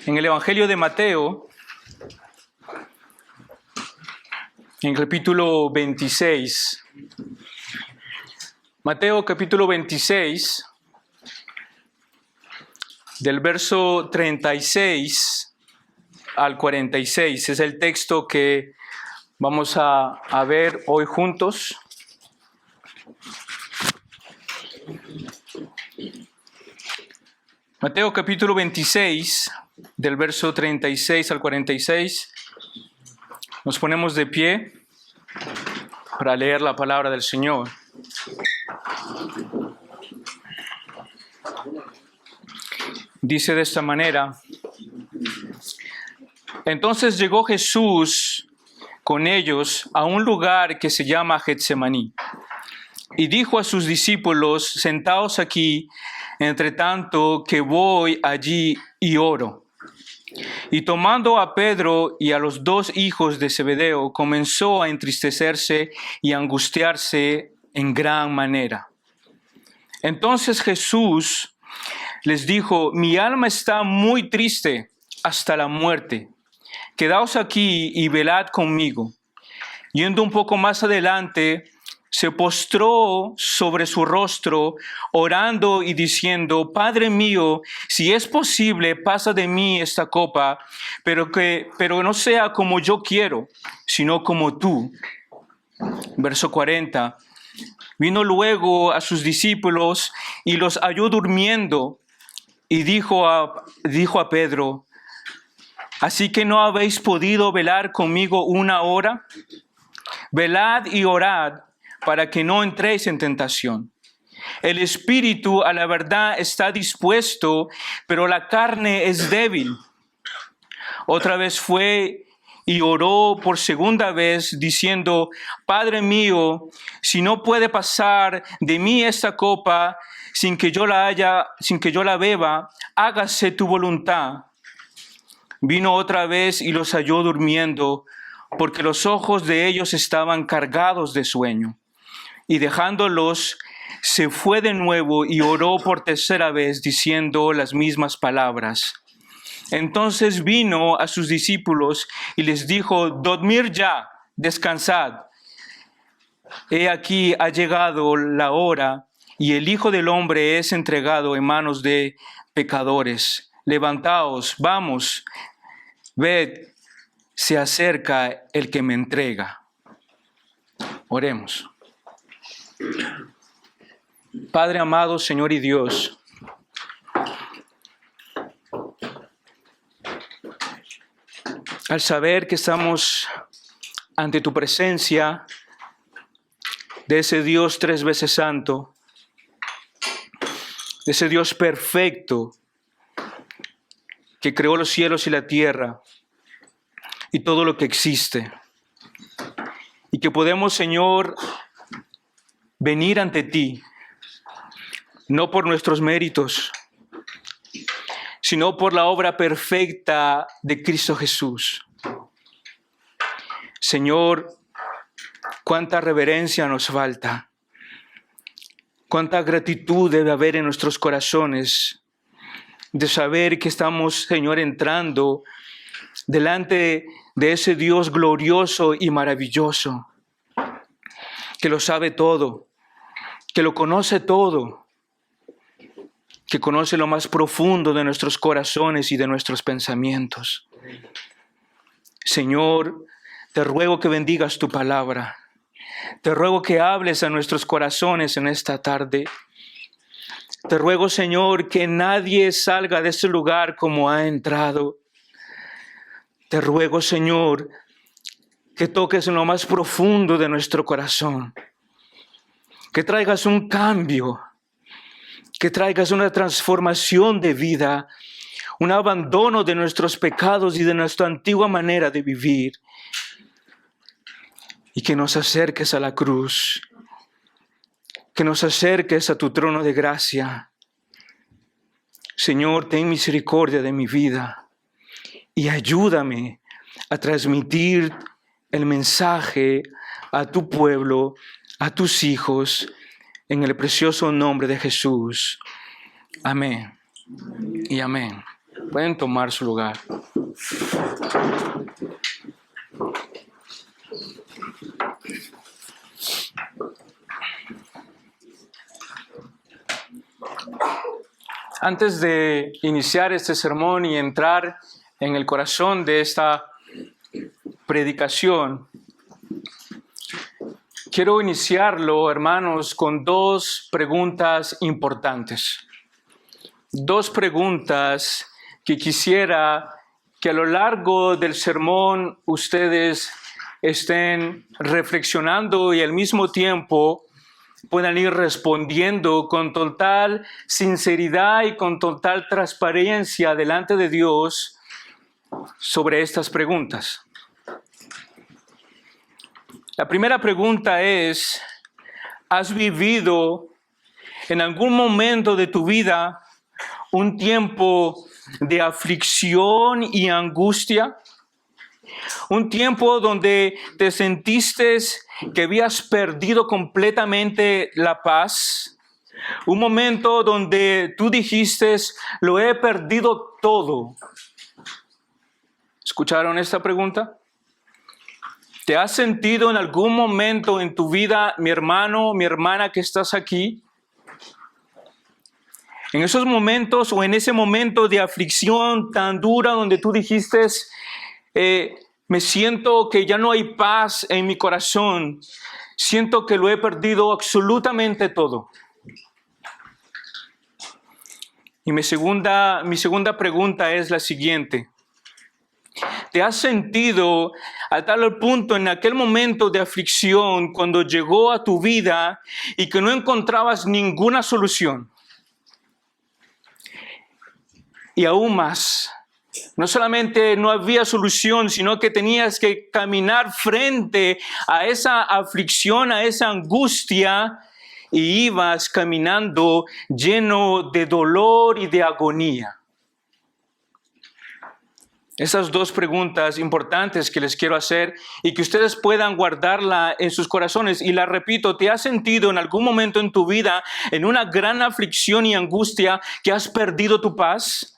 En el Evangelio de Mateo, en el capítulo 26, Mateo capítulo 26, del verso 36 al 46, es el texto que vamos a ver hoy juntos. Mateo capítulo 26, del verso 36 al 46, nos ponemos de pie para leer la palabra del Señor. Dice de esta manera: Entonces llegó Jesús con ellos a un lugar que se llama Getsemaní, y dijo a sus discípulos: Sentaos aquí, entre tanto que voy allí y oro. Y tomando a Pedro y a los dos hijos de Zebedeo, comenzó a entristecerse y a angustiarse en gran manera. Entonces Jesús les dijo: Mi alma está muy triste hasta la muerte. Quedaos aquí y velad conmigo. Yendo un poco más adelante, se postró sobre su rostro, orando y diciendo: Padre mío, si es posible, pasa de mí esta copa, pero no sea como yo quiero, sino como tú. Verso 40. Vino luego a sus discípulos y los halló durmiendo, y dijo a Pedro: ¿Así que no habéis podido velar conmigo una hora? Velad y orad para que no entréis en tentación. El espíritu a la verdad está dispuesto, pero la carne es débil. Otra vez fue y oró por segunda vez, diciendo: Padre mío, si no puede pasar de mí esta copa sin que yo la beba, hágase tu voluntad. Vino otra vez y los halló durmiendo, porque los ojos de ellos estaban cargados de sueño. Y dejándolos, se fue de nuevo y oró por tercera vez, diciendo las mismas palabras. Entonces vino a sus discípulos y les dijo: Dormid ya, descansad. He aquí ha llegado la hora, y el Hijo del Hombre es entregado en manos de pecadores. Levantaos, vamos, ved, se acerca el que me entrega. Oremos. Padre amado, Señor y Dios, al saber que estamos ante tu presencia de ese Dios tres veces santo, de ese Dios perfecto que creó los cielos y la tierra y todo lo que existe, y que podemos, Señor, venir ante ti, no por nuestros méritos, sino por la obra perfecta de Cristo Jesús. Señor, cuánta reverencia nos falta, cuánta gratitud debe haber en nuestros corazones de saber que estamos, Señor, entrando delante de ese Dios glorioso y maravilloso, que lo sabe todo, que lo conoce todo, que conoce lo más profundo de nuestros corazones y de nuestros pensamientos. Señor, te ruego que bendigas tu palabra. Te ruego que hables a nuestros corazones en esta tarde. Te ruego, Señor, que nadie salga de este lugar como ha entrado. Te ruego, Señor, que toques en lo más profundo de nuestro corazón. Que traigas un cambio, que traigas una transformación de vida, un abandono de nuestros pecados y de nuestra antigua manera de vivir, y que nos acerques a la cruz, que nos acerques a tu trono de gracia. Señor, ten misericordia de mi vida y ayúdame a transmitir el mensaje a tu pueblo, a tus hijos, en el precioso nombre de Jesús. Amén y amén. Pueden tomar su lugar. Antes de iniciar este sermón y entrar en el corazón de esta predicación, quiero iniciarlo, hermanos, con dos preguntas importantes. Dos preguntas que quisiera que a lo largo del sermón ustedes estén reflexionando y al mismo tiempo puedan ir respondiendo con total sinceridad y con total transparencia delante de Dios sobre estas preguntas. La primera pregunta es, ¿has vivido en algún momento de tu vida un tiempo de aflicción y angustia? Un tiempo donde te sentiste que habías perdido completamente la paz. Un momento donde tú dijiste, lo he perdido todo. ¿Escucharon esta pregunta? ¿Te has sentido en algún momento en tu vida, mi hermano, mi hermana que estás aquí? En esos momentos o en ese momento de aflicción tan dura donde tú dijiste, me siento que ya no hay paz en mi corazón. Siento que lo he perdido absolutamente todo. Y mi segunda pregunta es la siguiente. ¿Te has sentido a tal punto en aquel momento de aflicción cuando llegó a tu vida y que no encontrabas ninguna solución? Y aún más, no solamente no había solución, sino que tenías que caminar frente a esa aflicción, a esa angustia, y ibas caminando lleno de dolor y de agonía. Esas dos preguntas importantes que les quiero hacer y que ustedes puedan guardarla en sus corazones. Y la repito, ¿te has sentido en algún momento en tu vida en una gran aflicción y angustia que has perdido tu paz?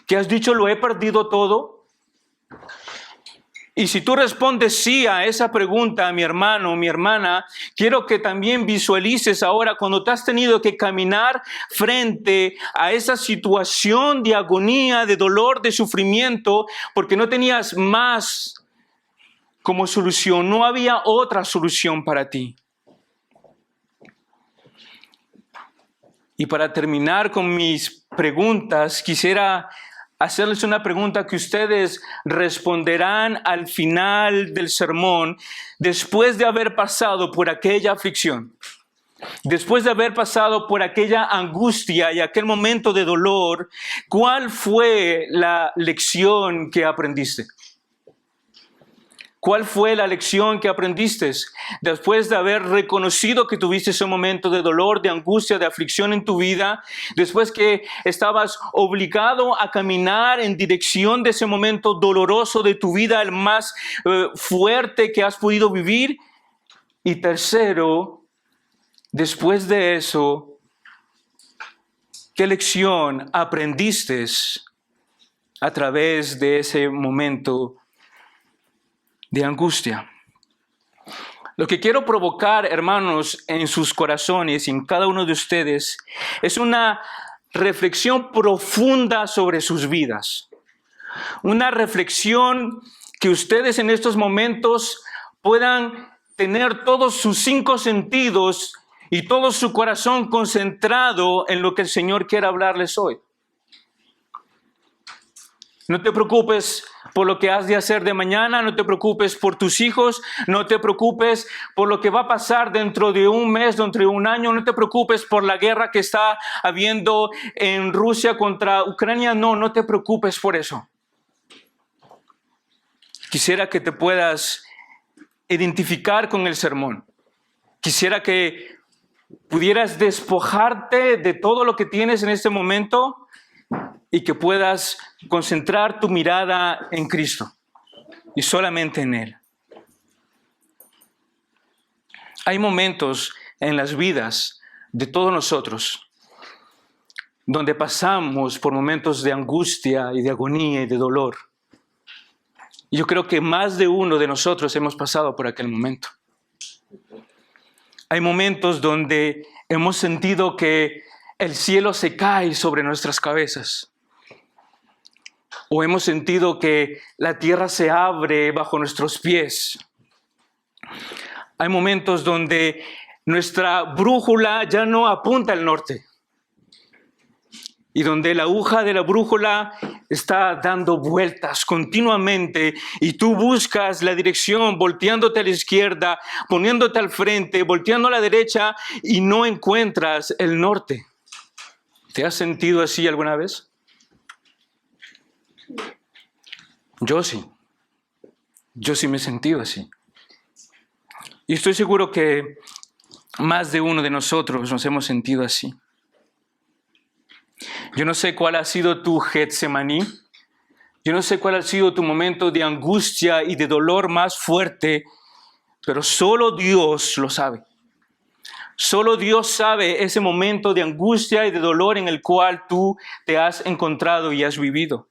¿Que has dicho, lo he perdido todo? Y si tú respondes sí a esa pregunta, mi hermano, mi hermana, quiero que también visualices ahora cuando te has tenido que caminar frente a esa situación de agonía, de dolor, de sufrimiento, porque no tenías más como solución, no había otra solución para ti. Y para terminar con mis preguntas, quisiera hacerles una pregunta que ustedes responderán al final del sermón, después de haber pasado por aquella aflicción, después de haber pasado por aquella angustia y aquel momento de dolor. ¿Cuál fue la lección que aprendiste? ¿Cuál fue la lección que aprendiste después de haber reconocido que tuviste ese momento de dolor, de angustia, de aflicción en tu vida? Después que estabas obligado a caminar en dirección de ese momento doloroso de tu vida, el más fuerte que has podido vivir. Y tercero, después de eso, ¿qué lección aprendiste a través de ese momento de angustia? Lo que quiero provocar, hermanos, en sus corazones y en cada uno de ustedes es una reflexión profunda sobre sus vidas. Una reflexión que ustedes en estos momentos puedan tener todos sus 5 sentidos y todo su corazón concentrado en lo que el Señor quiere hablarles hoy. No te preocupes por lo que has de hacer de mañana, no te preocupes por tus hijos, no te preocupes por lo que va a pasar dentro de un mes, dentro de un año, no te preocupes por la guerra que está habiendo en Rusia contra Ucrania, no te preocupes por eso. Quisiera que te puedas identificar con el sermón. Quisiera que pudieras despojarte de todo lo que tienes en este momento y que puedas concentrar tu mirada en Cristo y solamente en Él. Hay momentos en las vidas de todos nosotros donde pasamos por momentos de angustia y de agonía y de dolor. Yo creo que más de uno de nosotros hemos pasado por aquel momento. Hay momentos donde hemos sentido que el cielo se cae sobre nuestras cabezas. O hemos sentido que la tierra se abre bajo nuestros pies. Hay momentos donde nuestra brújula ya no apunta al norte. Y donde la aguja de la brújula está dando vueltas continuamente y tú buscas la dirección volteándote a la izquierda, poniéndote al frente, volteando a la derecha y no encuentras el norte. ¿Te has sentido así alguna vez? Yo sí. Yo sí me he sentido así. Y estoy seguro que más de uno de nosotros nos hemos sentido así. Yo no sé cuál ha sido tu Getsemaní. Yo no sé cuál ha sido tu momento de angustia y de dolor más fuerte, pero solo Dios lo sabe. Solo Dios sabe ese momento de angustia y de dolor en el cual tú te has encontrado y has vivido.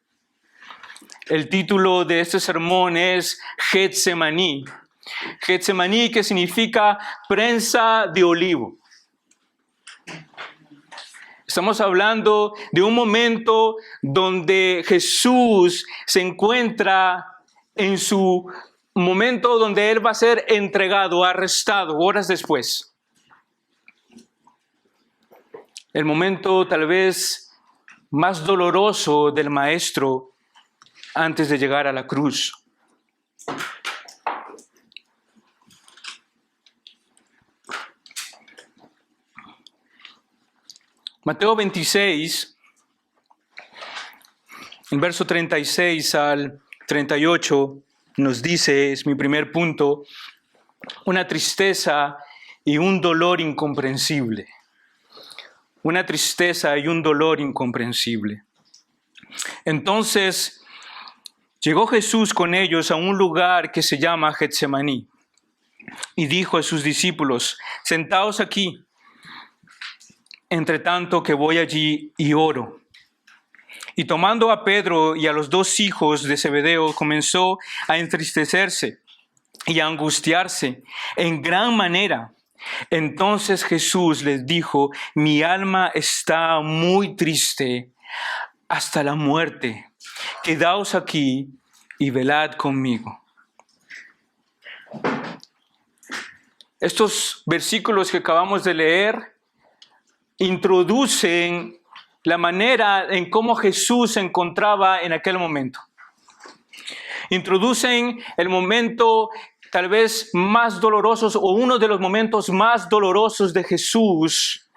El título de este sermón es Getsemaní. Getsemaní, que significa prensa de olivo. Estamos hablando de un momento donde Jesús se encuentra en su momento donde Él va a ser entregado, arrestado, horas después. El momento tal vez más doloroso del Maestro antes de llegar a la cruz. Mateo 26, en verso 36 al 38, nos dice, es mi primer punto, una tristeza y un dolor incomprensible. Una tristeza y un dolor incomprensible. Entonces, llegó Jesús con ellos a un lugar que se llama Getsemaní y dijo a sus discípulos, sentaos aquí, entre tanto que voy allí y oro. Y tomando a Pedro y a los dos hijos de Zebedeo, comenzó a entristecerse y a angustiarse en gran manera. Entonces Jesús les dijo, mi alma está muy triste hasta la muerte. Quedaos aquí y velad conmigo. Estos versículos que acabamos de leer introducen la manera en cómo Jesús se encontraba en aquel momento. Introducen el momento tal vez más doloroso o uno de los momentos más dolorosos de Jesús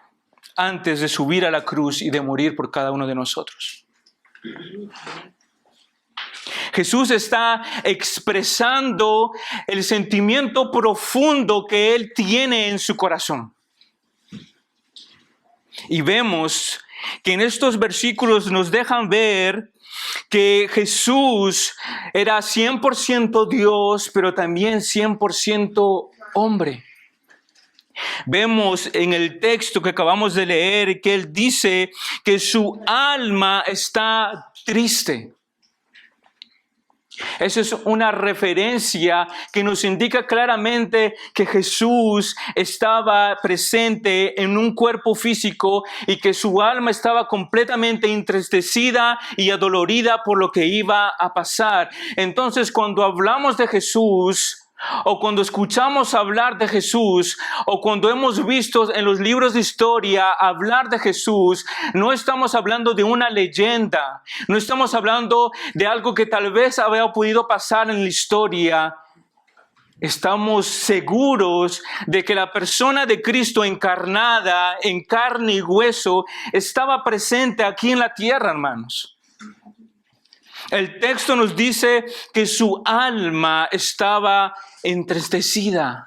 antes de subir a la cruz y de morir por cada uno de nosotros. Jesús está expresando el sentimiento profundo que Él tiene en su corazón. Y vemos que en estos versículos nos dejan ver que Jesús era 100% Dios, pero también 100% hombre. Vemos en el texto que acabamos de leer que Él dice que su alma está triste. Esa es una referencia que nos indica claramente que Jesús estaba presente en un cuerpo físico y que su alma estaba completamente entristecida y adolorida por lo que iba a pasar. Entonces, cuando hablamos de Jesús, o cuando escuchamos hablar de Jesús, o cuando hemos visto en los libros de historia hablar de Jesús, no estamos hablando de una leyenda, no estamos hablando de algo que tal vez había podido pasar en la historia. Estamos seguros de que la persona de Cristo encarnada en carne y hueso estaba presente aquí en la tierra, hermanos. El texto nos dice que su alma estaba entristecida.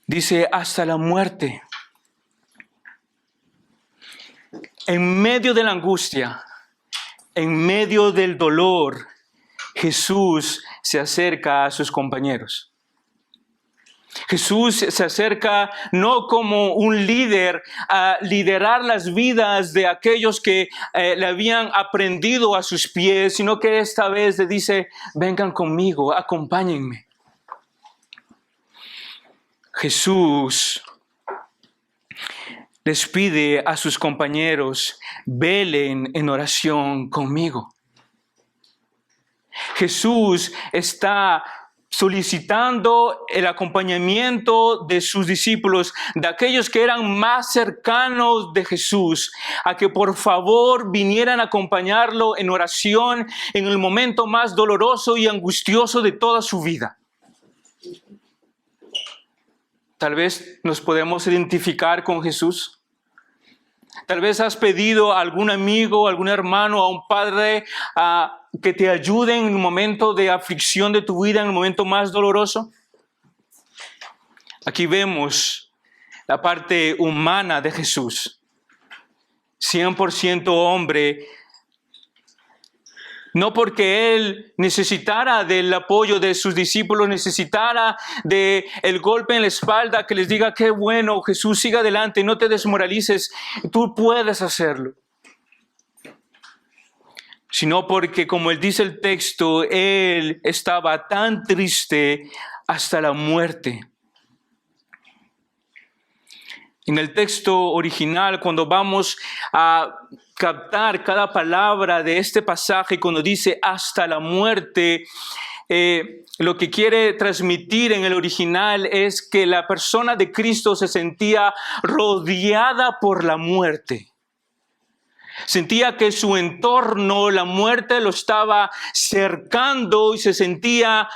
Dice, hasta la muerte. En medio de la angustia, en medio del dolor, Jesús se acerca a sus compañeros. Jesús se acerca no como un líder a liderar las vidas de aquellos que le habían aprendido a sus pies, sino que esta vez le dice, vengan conmigo, acompáñenme. Jesús les pide a sus compañeros, velen en oración conmigo. Jesús está solicitando el acompañamiento de sus discípulos, de aquellos que eran más cercanos de Jesús, a que por favor vinieran a acompañarlo en oración en el momento más doloroso y angustioso de toda su vida. Tal vez nos podemos identificar con Jesús. Tal vez has pedido a algún amigo, a algún hermano, a un padre que te ayude en el momento de aflicción de tu vida, en el momento más doloroso. Aquí vemos la parte humana de Jesús. 100% hombre. No porque Él necesitara del apoyo de sus discípulos, necesitara del golpe en la espalda que les diga, qué bueno, Jesús, siga adelante, no te desmoralices, tú puedes hacerlo. Sino porque, como Él dice el texto, Él estaba tan triste hasta la muerte. En el texto original, cuando vamos a captar cada palabra de este pasaje, cuando dice hasta la muerte, lo que quiere transmitir en el original es que la persona de Cristo se sentía rodeada por la muerte. Sentía que su entorno, la muerte, lo estaba cercando y se sentía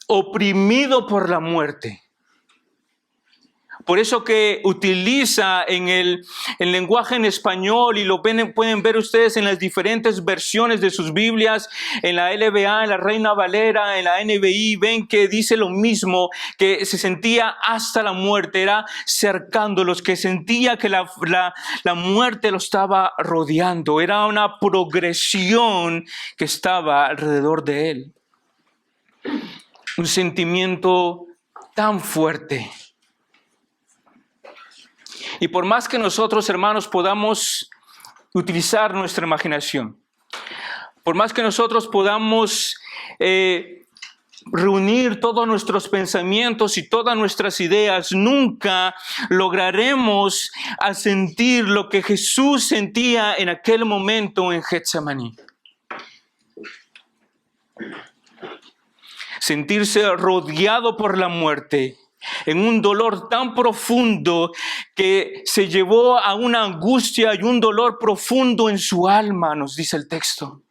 oprimido por la muerte. Por eso que utiliza en el lenguaje en español, y lo pueden ver ustedes en las diferentes versiones de sus Biblias, en la LBA, en la Reina Valera, en la NBI, ven que dice lo mismo, que se sentía hasta la muerte, era cercándolos, que sentía que la muerte lo estaba rodeando, era una progresión que estaba alrededor de él. Un sentimiento tan fuerte. Y por más que nosotros, hermanos, podamos utilizar nuestra imaginación, por más que nosotros podamos reunir todos nuestros pensamientos y todas nuestras ideas, nunca lograremos sentir lo que Jesús sentía en aquel momento en Getsemaní. Sentirse rodeado por la muerte, en un dolor tan profundo que se llevó a una angustia y un dolor profundo en su alma, nos dice el texto.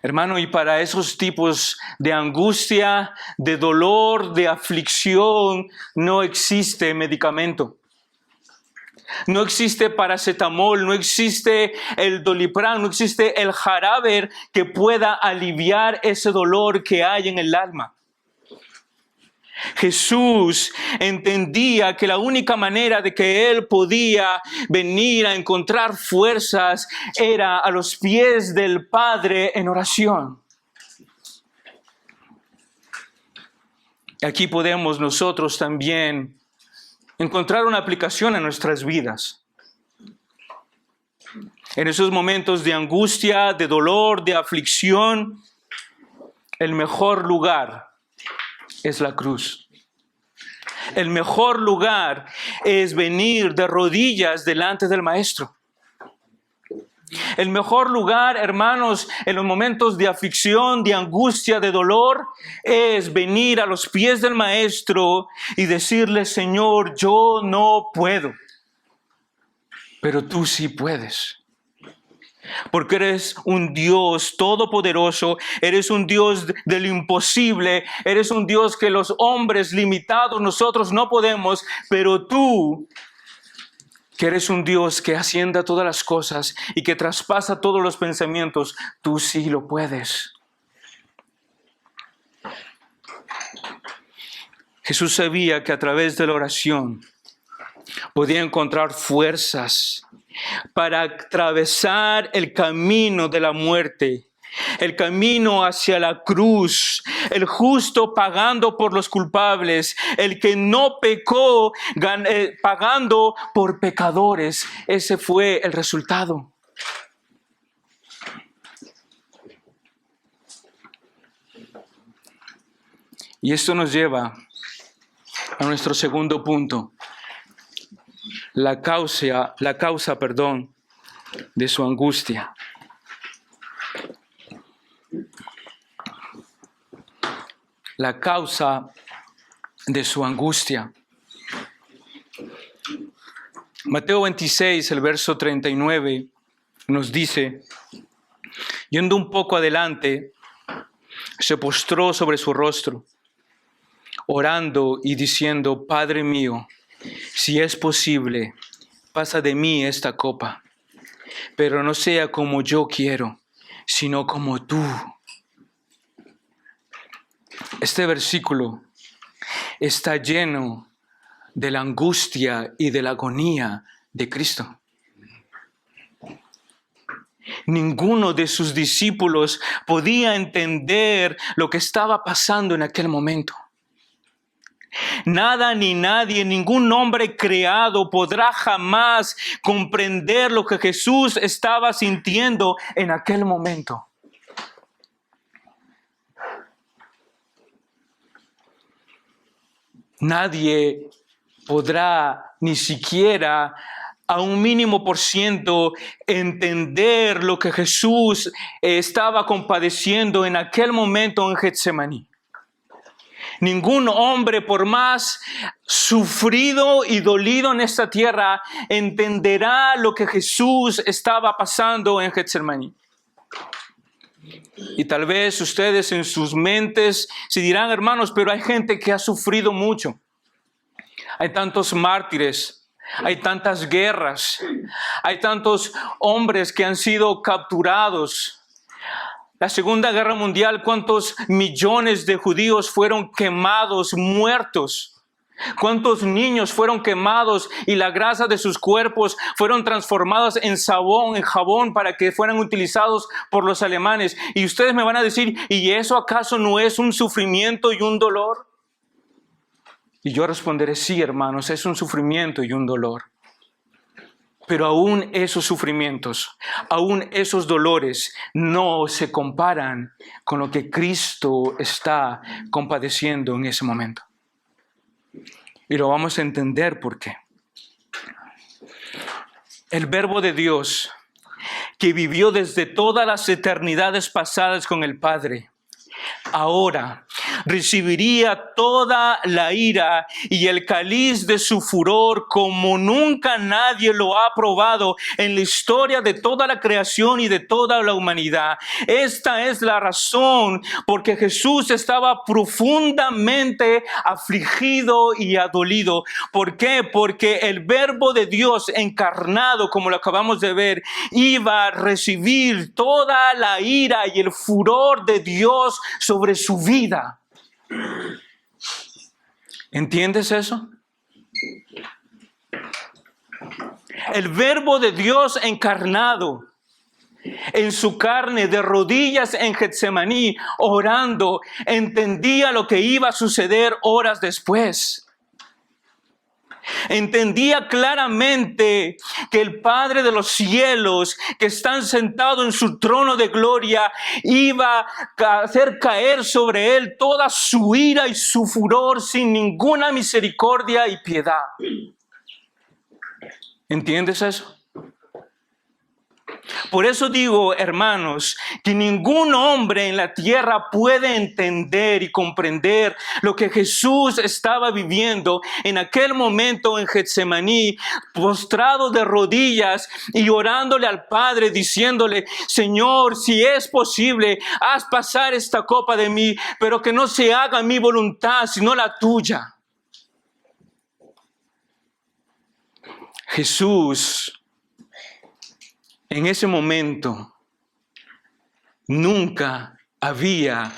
Hermano, y para esos tipos de angustia, de dolor, de aflicción, no existe medicamento. No existe paracetamol, no existe el Doliprane, no existe el jarabe que pueda aliviar ese dolor que hay en el alma. Jesús entendía que la única manera de que Él podía venir a encontrar fuerzas era a los pies del Padre en oración. Aquí podemos nosotros también encontrar una aplicación en nuestras vidas. En esos momentos de angustia, de dolor, de aflicción, el mejor lugar es la cruz. El mejor lugar es venir de rodillas delante del Maestro. El mejor lugar, hermanos, en los momentos de aflicción, de angustia, de dolor, es venir a los pies del Maestro y decirle, Señor, yo no puedo, pero tú sí puedes. Porque eres un Dios todopoderoso, eres un Dios de lo imposible, eres un Dios que los hombres limitados, nosotros no podemos, pero tú, que eres un Dios que asciende todas las cosas y que traspasa todos los pensamientos, tú sí lo puedes. Jesús sabía que a través de la oración podía encontrar fuerzas para atravesar el camino de la muerte el camino hacia la cruz, el justo pagando por los culpables, el que no pecó pagando por pecadores. Ese fue el resultado. Y esto nos lleva a nuestro segundo punto, la causa, de su angustia. La causa de su angustia. Mateo 26, el verso 39, nos dice, yendo un poco adelante, se postró sobre su rostro, orando y diciendo, Padre mío, si es posible, pasa de mí esta copa, pero no sea como yo quiero, sino como tú. Este versículo está lleno de la angustia y de la agonía de Cristo. Ninguno de sus discípulos podía entender lo que estaba pasando en aquel momento. Nada ni nadie, ningún hombre creado podrá jamás comprender lo que Jesús estaba sintiendo en aquel momento. Nadie podrá ni siquiera a un mínimo por ciento entender lo que Jesús estaba compadeciendo en aquel momento en Getsemaní. Ningún hombre, por más sufrido y dolido en esta tierra, entenderá lo que Jesús estaba pasando en Getsemaní. Y tal vez ustedes en sus mentes se dirán, hermanos, pero hay gente que ha sufrido mucho. Hay tantos mártires, hay tantas guerras, hay tantos hombres que han sido capturados. La Segunda Guerra Mundial, ¿cuántos millones de judíos fueron quemados, muertos? ¿Cuántos niños fueron quemados y la grasa de sus cuerpos fueron transformadas en jabón para que fueran utilizados por los alemanes? Y ustedes me van a decir, ¿y eso acaso no es un sufrimiento y un dolor? Y yo responderé, sí, hermanos, es un sufrimiento y un dolor. Pero aún esos sufrimientos, aún esos dolores no se comparan con lo que Cristo está compadeciendo en ese momento. Y lo vamos a entender por qué. El Verbo de Dios, que vivió desde todas las eternidades pasadas con el Padre, ahora recibiría toda la ira y el cáliz de su furor como nunca nadie lo ha probado en la historia de toda la creación y de toda la humanidad. Esta es la razón porque Jesús estaba profundamente afligido y adolido. ¿Por qué? Porque el Verbo de Dios encarnado, como lo acabamos de ver, iba a recibir toda la ira y el furor de Dios sobre su vida. ¿Entiendes eso? El Verbo de Dios encarnado en su carne, de rodillas en Getsemaní, orando, entendía lo que iba a suceder horas después. Entendía claramente que el Padre de los cielos, que está sentado en su trono de gloria, iba a hacer caer sobre él toda su ira y su furor sin ninguna misericordia y piedad. ¿Entiendes eso? Por eso digo, hermanos, que ningún hombre en la tierra puede entender y comprender lo que Jesús estaba viviendo en aquel momento en Getsemaní, postrado de rodillas y orándole al Padre, diciéndole, Señor, si es posible, haz pasar esta copa de mí, pero que no se haga mi voluntad, sino la tuya. Jesús, en ese momento, nunca había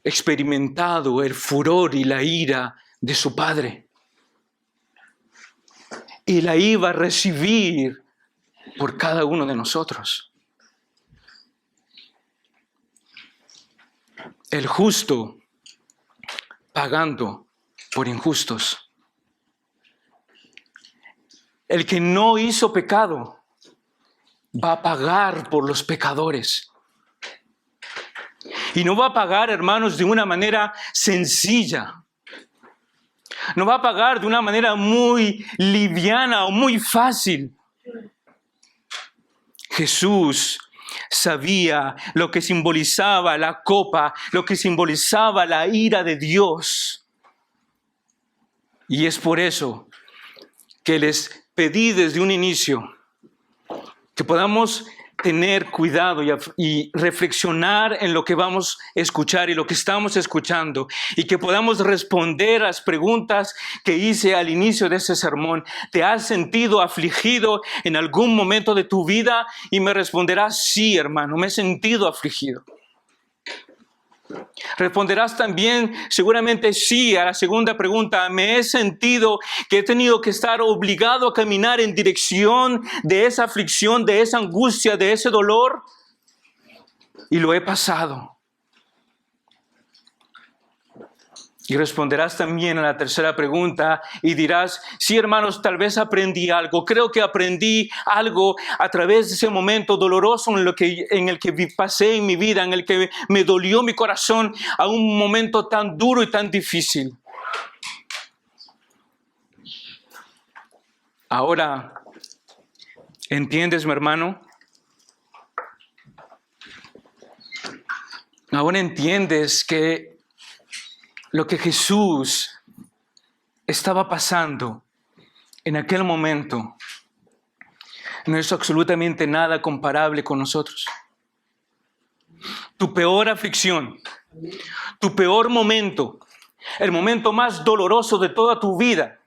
experimentado el furor y la ira de su Padre. Y la iba a recibir por cada uno de nosotros. el justo pagando por injustos. El que no hizo pecado va a pagar por los pecadores. Y no va a pagar, hermanos, de una manera sencilla. No va a pagar de una manera muy liviana o muy fácil. Jesús sabía lo que simbolizaba la copa, lo que simbolizaba la ira de Dios. Y es por eso que les pedí desde un inicio que podamos tener cuidado y reflexionar en lo que vamos a escuchar y lo que estamos escuchando, y que podamos responder a las preguntas que hice al inicio de este sermón. ¿Te has sentido afligido en algún momento de tu vida? Y me responderás: sí, hermano, me he sentido afligido. Responderás también seguramente sí a la segunda pregunta: ¿me he sentido que he tenido que estar obligado a caminar en dirección de esa aflicción, de esa angustia, de ese dolor? Y lo he pasado. Y responderás también a la tercera pregunta y dirás: sí, hermanos, tal vez aprendí algo. Creo que aprendí algo a través de ese momento doloroso en el que pasé en mi vida, en el que me dolió mi corazón, a un momento tan duro y tan difícil. Ahora, ¿entiendes, mi hermano? Ahora entiendes que lo que Jesús estaba pasando en aquel momento no es absolutamente nada comparable con nosotros. Tu peor aflicción, tu peor momento, el momento más doloroso de toda tu vida,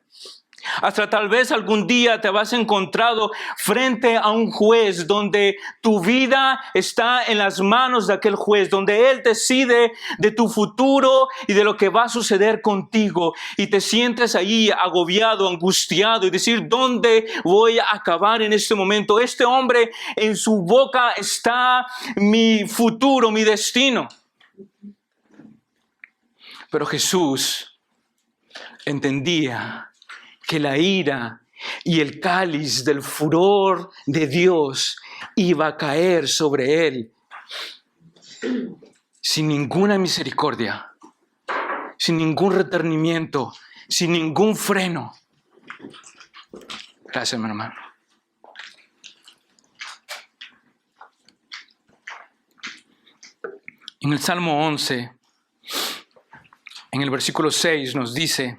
hasta tal vez algún día te habrás encontrado frente a un juez donde tu vida está en las manos de aquel juez, donde él decide de tu futuro y de lo que va a suceder contigo, y te sientes ahí agobiado, angustiado, y decir: ¿dónde voy a acabar en este momento? Este hombre, en su boca está mi futuro, mi destino. Pero Jesús entendía que la ira y el cáliz del furor de Dios iba a caer sobre él sin ninguna misericordia, sin ningún retenimiento, sin ningún freno. Gracias, mi hermano. En el Salmo 11, en el versículo 6, nos dice: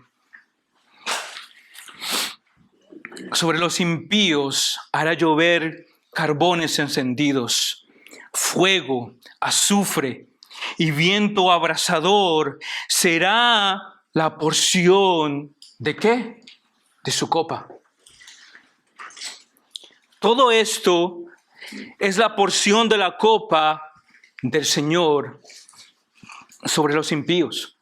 sobre los impíos hará llover carbones encendidos, fuego, azufre y viento abrasador será la porción ¿de qué? De su copa. Todo esto es la porción de la copa del Señor sobre los impíos.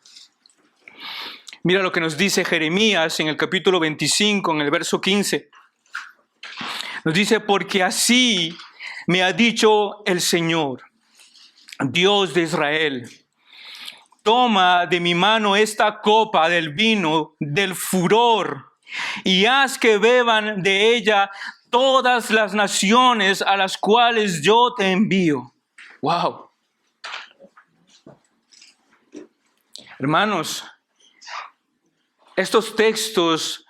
Mira lo que nos dice Jeremías en el capítulo 25, en el verso 15. Nos dice: porque así me ha dicho el Señor, Dios de Israel: toma de mi mano esta copa del vino del furor y haz que beban de ella todas las naciones a las cuales yo te envío. ¡Wow! Hermanos, estos textos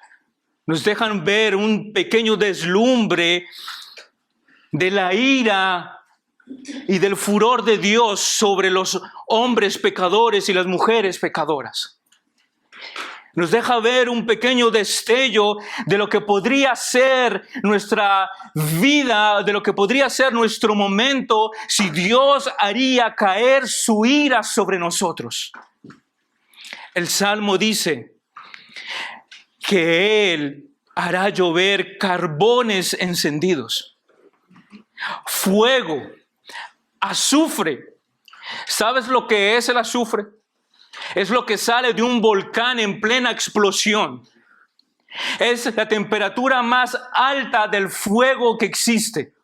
nos dejan ver un pequeño deslumbre de la ira y del furor de Dios sobre los hombres pecadores y las mujeres pecadoras. Nos deja ver un pequeño destello de lo que podría ser nuestra vida, de lo que podría ser nuestro momento si Dios haría caer su ira sobre nosotros. El Salmo dice que Él hará llover carbones encendidos, fuego, azufre. ¿Sabes lo que es el azufre? Es lo que sale de un volcán en plena explosión. Es la temperatura más alta del fuego que existe.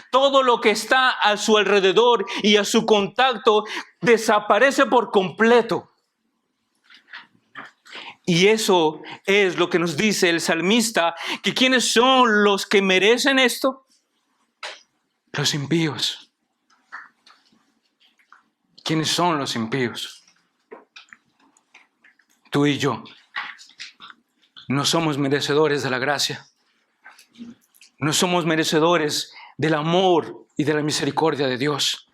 Todo lo que está a su alrededor y a su contacto desaparece por completo. Y eso es lo que nos dice el salmista, que ¿quiénes son los que merecen esto? Los impíos. ¿Quiénes son los impíos? Tú y yo. No somos merecedores de la gracia. No somos merecedores del amor y de la misericordia de Dios.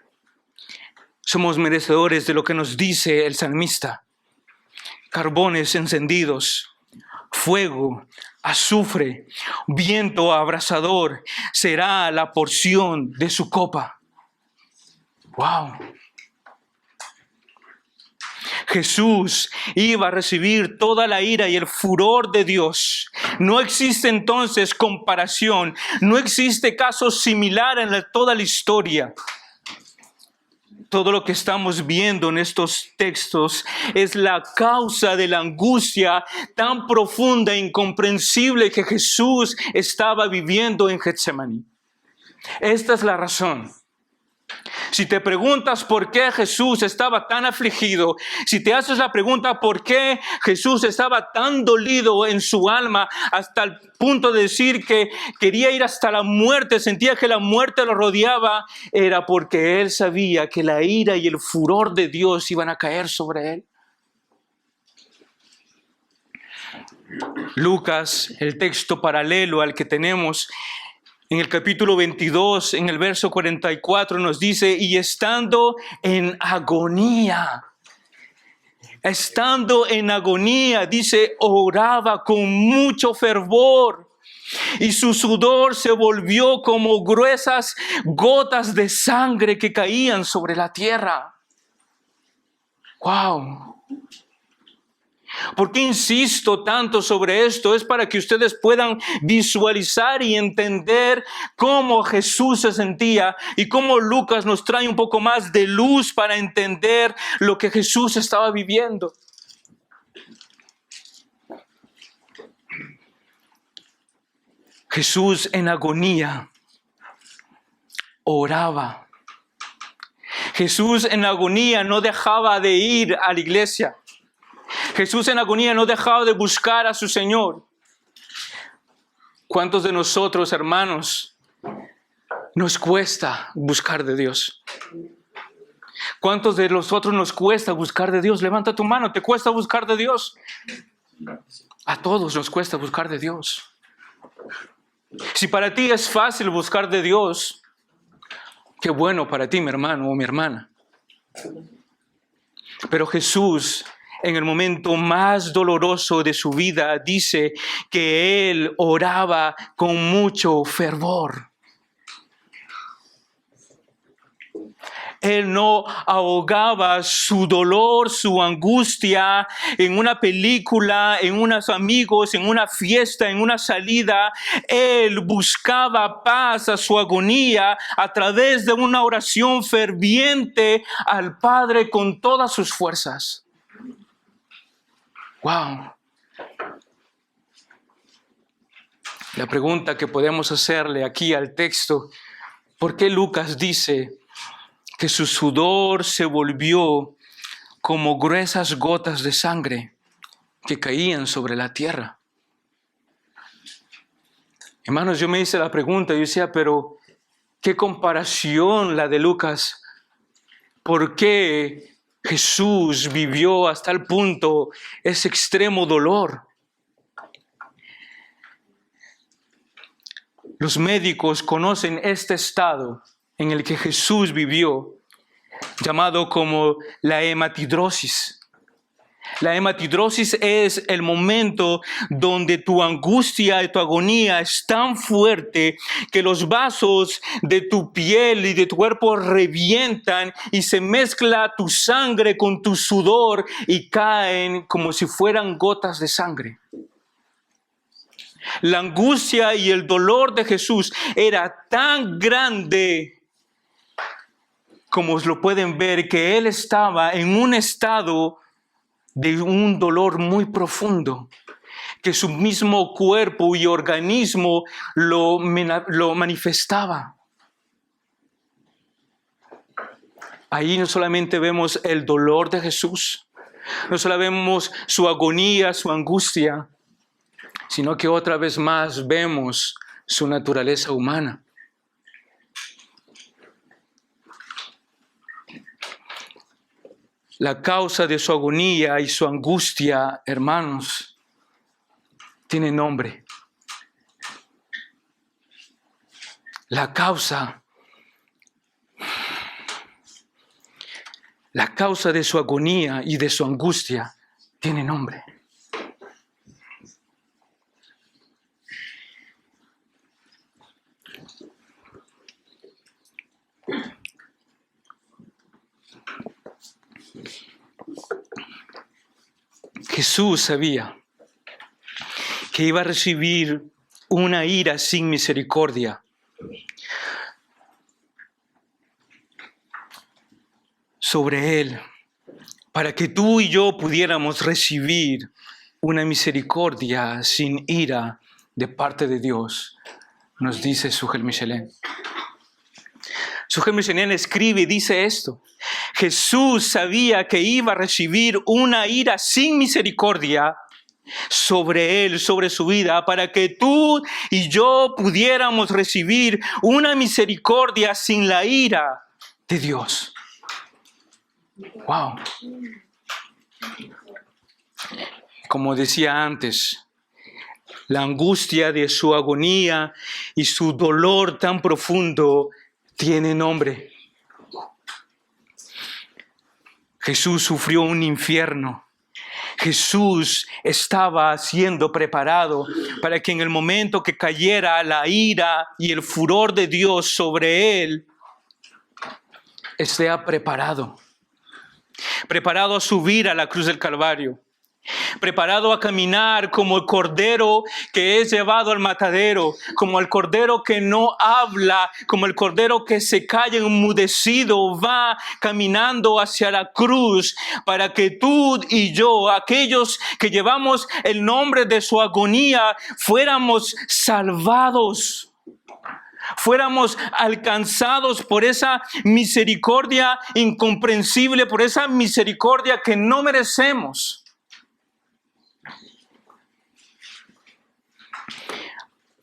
Somos merecedores de lo que nos dice el salmista. Carbones encendidos, fuego, azufre, viento abrasador será la porción de su copa. ¡Wow! Jesús iba a recibir toda la ira y el furor de Dios. No existe entonces comparación, no existe caso similar en toda la historia. Todo lo que estamos viendo en estos textos es la causa de la angustia tan profunda e incomprensible que Jesús estaba viviendo en Getsemaní. Esta es la razón. Si te preguntas por qué Jesús estaba tan afligido, si te haces la pregunta por qué Jesús estaba tan dolido en su alma hasta el punto de decir que quería ir hasta la muerte, sentía que la muerte lo rodeaba, era porque él sabía que la ira y el furor de Dios iban a caer sobre él. Lucas, el texto paralelo al que tenemos, en el capítulo 22, en el verso 44, nos dice, y estando en agonía, dice, oraba con mucho fervor, y su sudor se volvió como gruesas gotas de sangre que caían sobre la tierra. ¡Wow! ¿Por qué insisto tanto sobre esto? Es para que ustedes puedan visualizar y entender cómo Jesús se sentía y cómo Lucas nos trae un poco más de luz para entender lo que Jesús estaba viviendo. Jesús en agonía oraba. Jesús en agonía no dejaba de ir a la iglesia. Jesús en agonía no dejaba de buscar a su Señor. ¿Cuántos de nosotros, hermanos, nos cuesta buscar de Dios? ¿Cuántos de nosotros nos cuesta buscar de Dios? Levanta tu mano, ¿te cuesta buscar de Dios? A todos nos cuesta buscar de Dios. Si para ti es fácil buscar de Dios, qué bueno para ti, mi hermano o mi hermana. Pero Jesús, en el momento más doloroso de su vida, dice que él oraba con mucho fervor. Él no ahogaba su dolor, su angustia en una película, en unos amigos, en una fiesta, en una salida. Él buscaba paz a su agonía a través de una oración ferviente al Padre con todas sus fuerzas. ¡Wow! La pregunta que podemos hacerle aquí al texto, ¿por qué Lucas dice que su sudor se volvió como gruesas gotas de sangre que caían sobre la tierra? Hermanos, yo me hice la pregunta, yo decía, pero ¿qué comparación la de Lucas? ¿Por qué Jesús vivió hasta el punto ese extremo dolor? Los médicos conocen este estado en el que Jesús vivió, llamado como la hematidrosis. La hematidrosis es el momento donde tu angustia y tu agonía es tan fuerte que los vasos de tu piel y de tu cuerpo revientan y se mezcla tu sangre con tu sudor y caen como si fueran gotas de sangre. La angustia y el dolor de Jesús era tan grande, como lo pueden ver, que él estaba en un estado de un dolor muy profundo, que su mismo cuerpo y organismo lo manifestaba. Ahí no solamente vemos el dolor de Jesús, no solo vemos su agonía, su angustia, sino que otra vez más vemos su naturaleza humana. La causa de su agonía y su angustia, hermanos, tiene nombre. La causa de su agonía y de su angustia tiene nombre. Jesús sabía que iba a recibir una ira sin misericordia. Sobre él, para que tú y yo pudiéramos recibir una misericordia sin ira de parte de Dios, nos dice Sujel Michelén. Sujel Michelén escribe y dice esto: Jesús sabía que iba a recibir una ira sin misericordia sobre él, sobre su vida, para que tú y yo pudiéramos recibir una misericordia sin la ira de Dios. Wow. Como decía antes, la angustia de su agonía y su dolor tan profundo tiene nombre. Jesús sufrió un infierno. Jesús estaba siendo preparado para que en el momento que cayera la ira y el furor de Dios sobre él, esté preparado. Preparado a subir a la cruz del Calvario, preparado a caminar como el cordero que es llevado al matadero, como el cordero que no habla, como el cordero que se calla enmudecido, va caminando hacia la cruz para que tú y yo, aquellos que llevamos el nombre de su agonía, fuéramos salvados. Fuéramos alcanzados por esa misericordia incomprensible, por esa misericordia que no merecemos.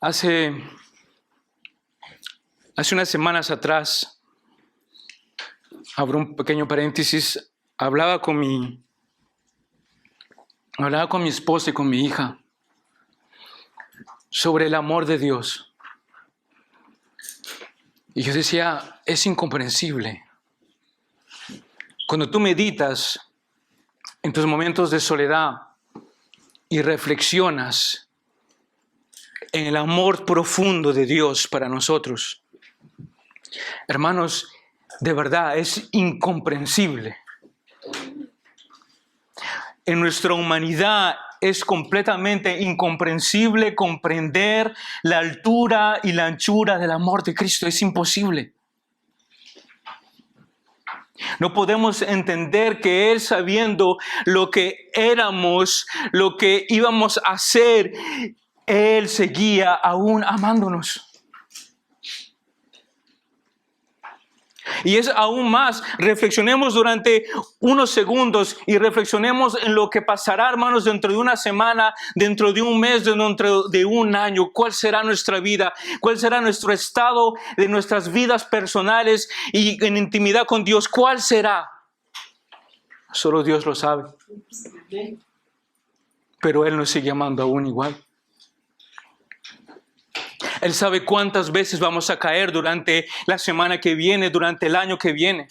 Hace unas semanas atrás, abro un pequeño paréntesis, hablaba con mi esposa y con mi hija sobre el amor de Dios. Y yo decía, es incomprensible. Cuando tú meditas en tus momentos de soledad y reflexionas en el amor profundo de Dios para nosotros, hermanos, de verdad es incomprensible. En nuestra humanidad es completamente incomprensible comprender la altura y la anchura del amor de Cristo. Es imposible. No podemos entender que Él, sabiendo lo que éramos, lo que íbamos a hacer, Él seguía aún amándonos. Y es aún más, reflexionemos durante unos segundos y reflexionemos en lo que pasará, hermanos, dentro de una semana, dentro de un mes, dentro de un año. ¿Cuál será nuestra vida? ¿Cuál será nuestro estado de nuestras vidas personales y en intimidad con Dios? ¿Cuál será? Solo Dios lo sabe. Pero Él nos sigue amando aún igual. Él sabe cuántas veces vamos a caer durante la semana que viene, durante el año que viene.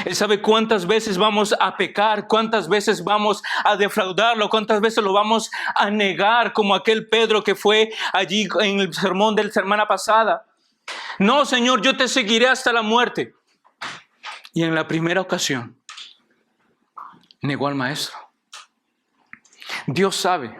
Él sabe cuántas veces vamos a pecar, cuántas veces vamos a defraudarlo, cuántas veces lo vamos a negar, como aquel Pedro que fue allí en el sermón de la semana pasada. No, Señor, yo te seguiré hasta la muerte. Y en la primera ocasión, negó al Maestro. Dios sabe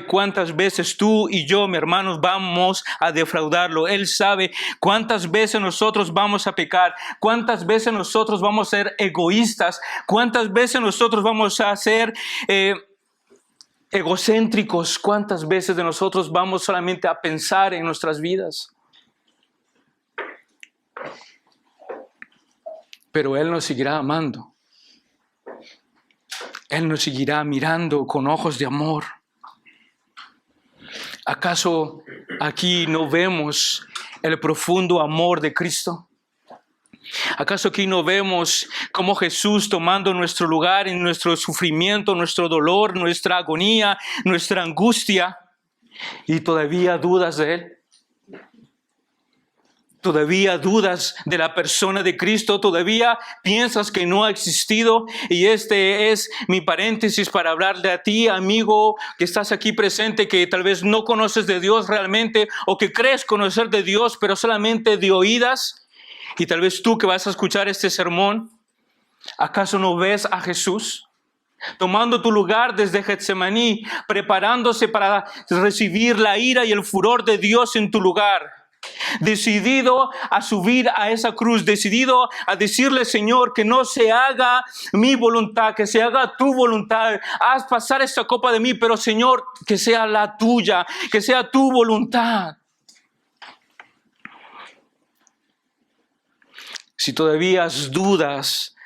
cuántas veces tú y yo, mi hermanos, vamos a defraudarlo. Él sabe cuántas veces nosotros vamos a pecar, cuántas veces nosotros vamos a ser egoístas, cuántas veces nosotros vamos a ser egocéntricos, cuántas veces de nosotros vamos solamente a pensar en nuestras vidas. pero Él nos seguirá amando. Él nos seguirá mirando con ojos de amor. ¿Acaso aquí no vemos el profundo amor de Cristo? ¿Acaso aquí no vemos cómo Jesús tomando nuestro lugar en nuestro sufrimiento, nuestro dolor, nuestra agonía, nuestra angustia, y todavía dudas de Él? ¿Todavía dudas de la persona de Cristo? ¿Todavía piensas que no ha existido? Y este es mi paréntesis para hablarle a ti, amigo, que estás aquí presente, que tal vez no conoces de Dios realmente, o que crees conocer de Dios, pero solamente de oídas. Y tal vez tú que vas a escuchar este sermón, ¿acaso no ves a Jesús tomando tu lugar desde Getsemaní, preparándose para recibir la ira y el furor de Dios en tu lugar? Decidido a subir a esa cruz, decidido a decirle, Señor, que no se haga mi voluntad, que se haga tu voluntad. Haz pasar esta copa de mí, pero Señor, que sea la tuya, que sea tu voluntad. Si todavía dudas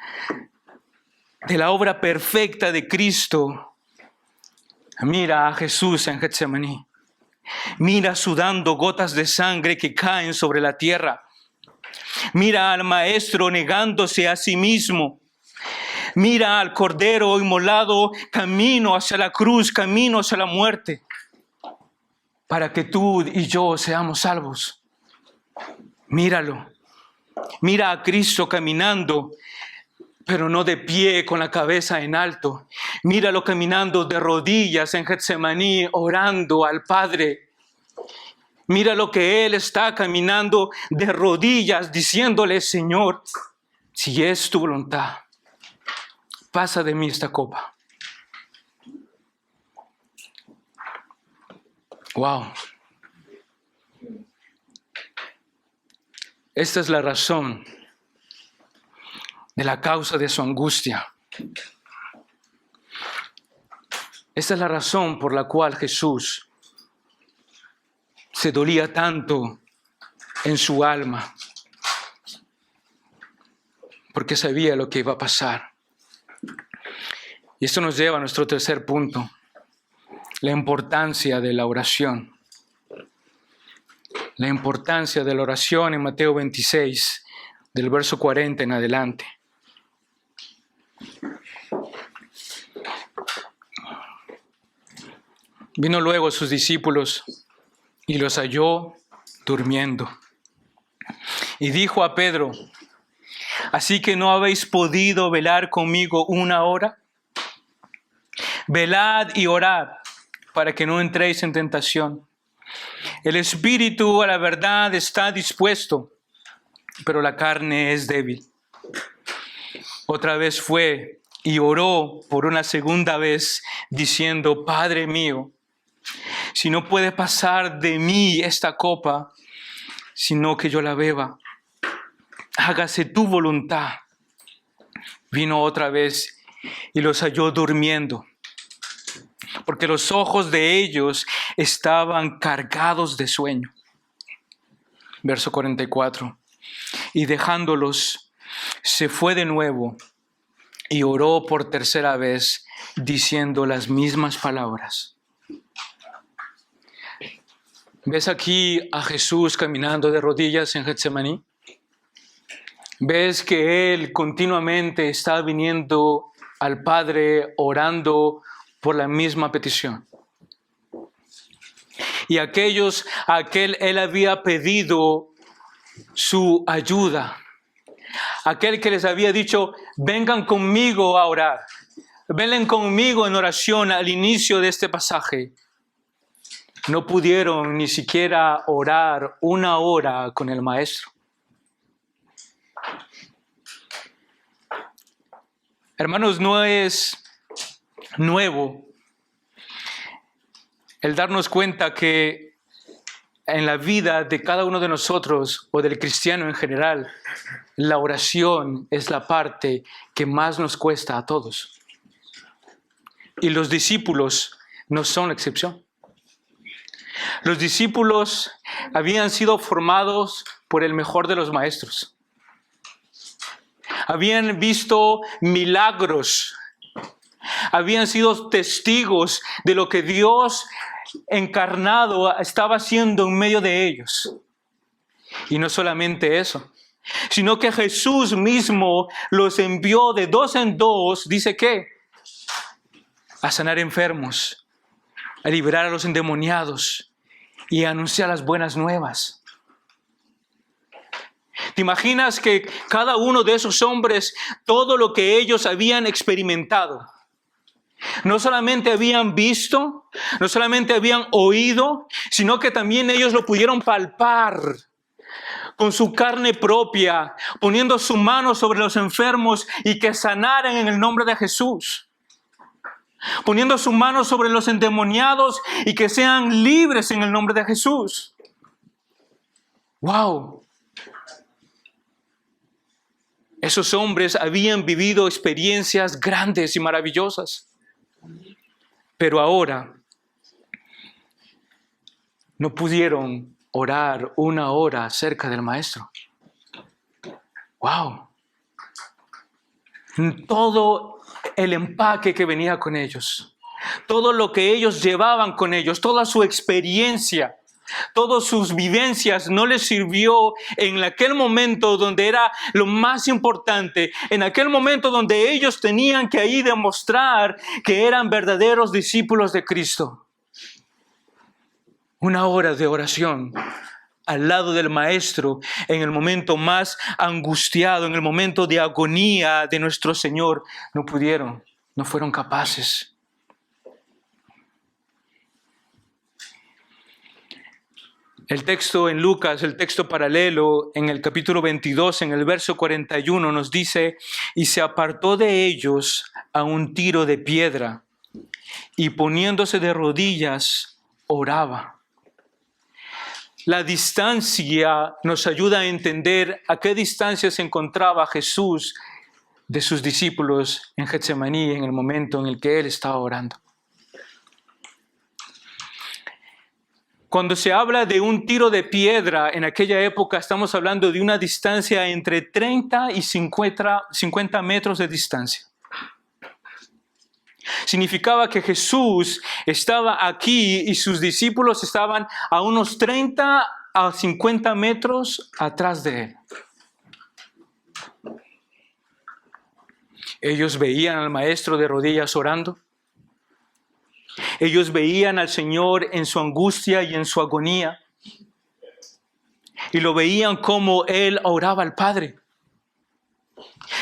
de la obra perfecta de Cristo, mira a Jesús en Getsemaní. Mira sudando gotas de sangre que caen sobre la tierra. Mira al Maestro negándose a sí mismo. Mira al Cordero inmolado camino hacia la cruz, camino hacia la muerte, para que tú y yo seamos salvos. Míralo. Mira a Cristo caminando, pero no de pie con la cabeza en alto. Míralo caminando de rodillas en Getsemaní, orando al Padre. Mira lo que Él está caminando de rodillas, diciéndole, Señor, si es tu voluntad, pasa de mí esta copa. Wow. Esta es la razón de la causa de su angustia. Esta es la razón por la cual Jesús se dolía tanto en su alma, porque sabía lo que iba a pasar. Y esto nos lleva a nuestro tercer punto, la importancia de la oración. La importancia de la oración en Mateo 26, del verso 40 en adelante. Vino luego a sus discípulos y los halló durmiendo. Y dijo a Pedro, ¿así que no habéis podido velar conmigo una hora? Velad y orad para que no entréis en tentación. El espíritu a la verdad está dispuesto, pero la carne es débil. Otra vez fue y oró por una segunda vez, diciendo, Padre mío, si no puede pasar de mí esta copa, sino que yo la beba, hágase tu voluntad. Vino otra vez y los halló durmiendo, porque los ojos de ellos estaban cargados de sueño. Verso 44. Y dejándolos, se fue de nuevo y oró por tercera vez, diciendo las mismas palabras. ¿Ves aquí a Jesús caminando de rodillas en Getsemaní? ¿Ves que Él continuamente está viniendo al Padre orando por la misma petición? Y Él había pedido su ayuda. Aquel que les había dicho, vengan conmigo a orar. Vengan conmigo en oración al inicio de este pasaje. No pudieron ni siquiera orar una hora con el Maestro. Hermanos, no es nuevo el darnos cuenta que en la vida de cada uno de nosotros o del cristiano en general, la oración es la parte que más nos cuesta a todos. Y los discípulos no son la excepción. Los discípulos habían sido formados por el mejor de los maestros. habían visto milagros, habían sido testigos de lo que Dios encarnado estaba haciendo en medio de ellos. Y no solamente eso, sino que Jesús mismo los envió de dos en dos, dice que, a sanar enfermos, a liberar a los endemoniados y a anunciar las buenas nuevas. ¿Te imaginas que cada uno de esos hombres, todo lo que ellos habían experimentado, no solamente habían visto, no solamente habían oído, sino que también ellos lo pudieron palpar con su carne propia, poniendo su mano sobre los enfermos y que sanaran en el nombre de Jesús? Poniendo su mano sobre los endemoniados y que sean libres en el nombre de Jesús. ¡Wow! Esos hombres habían vivido experiencias grandes y maravillosas. Pero ahora no pudieron orar 1 hora cerca del Maestro. ¡Wow! Todo el empaque que venía con ellos, todo lo que ellos llevaban con ellos, toda su experiencia, todas sus vivencias no les sirvió en aquel momento donde era lo más importante, en aquel momento donde ellos tenían que ahí demostrar que eran verdaderos discípulos de Cristo. 1 hora de oración al lado del Maestro en el momento más angustiado, en el momento de agonía de nuestro Señor, no pudieron, no fueron capaces. El texto en Lucas, el texto paralelo, en el capítulo 22, en el verso 41, nos dice: y se apartó de ellos a un tiro de piedra, y poniéndose de rodillas, oraba. La distancia nos ayuda a entender a qué distancia se encontraba Jesús de sus discípulos en Getsemaní en el momento en el que Él estaba orando. Cuando se habla de un tiro de piedra en aquella época, estamos hablando de una distancia entre 30 y 50 metros de distancia. Significaba que Jesús estaba aquí y sus discípulos estaban a unos 30 a 50 metros atrás de Él. Ellos veían al Maestro de rodillas orando. Ellos veían al Señor en su angustia y en su agonía. Y lo veían como Él oraba al Padre.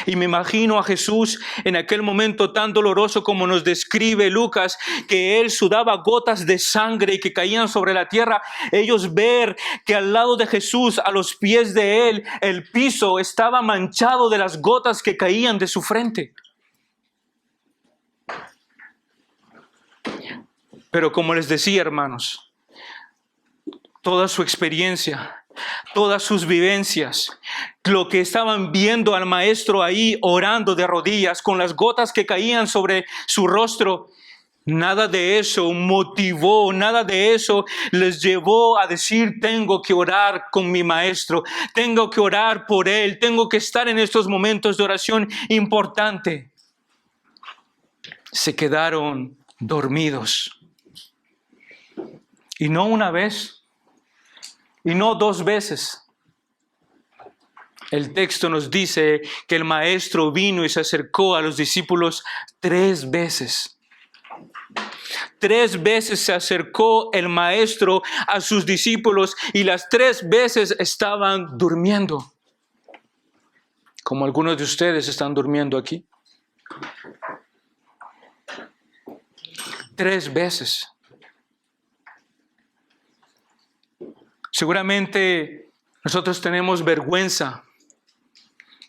Y me imagino a Jesús en aquel momento tan doloroso como nos describe Lucas, que Él sudaba gotas de sangre y que caían sobre la tierra. Ellos ver que al lado de Jesús, a los pies de Él, el piso estaba manchado de las gotas que caían de su frente. Pero como les decía, hermanos, toda su experiencia, todas sus vivencias, lo que estaban viendo al Maestro ahí orando de rodillas con las gotas que caían sobre su rostro, nada de eso motivó, nada de eso les llevó a decir: tengo que orar con mi Maestro, tengo que orar por Él, tengo que estar en estos momentos de oración importante. Se quedaron dormidos. Y no una vez, y no 2 veces. El texto nos dice que el Maestro vino y se acercó a los discípulos 3 veces. 3 veces se acercó el Maestro a sus discípulos y las 3 veces estaban durmiendo. Como algunos de ustedes están durmiendo aquí. 3 veces. Seguramente nosotros tenemos vergüenza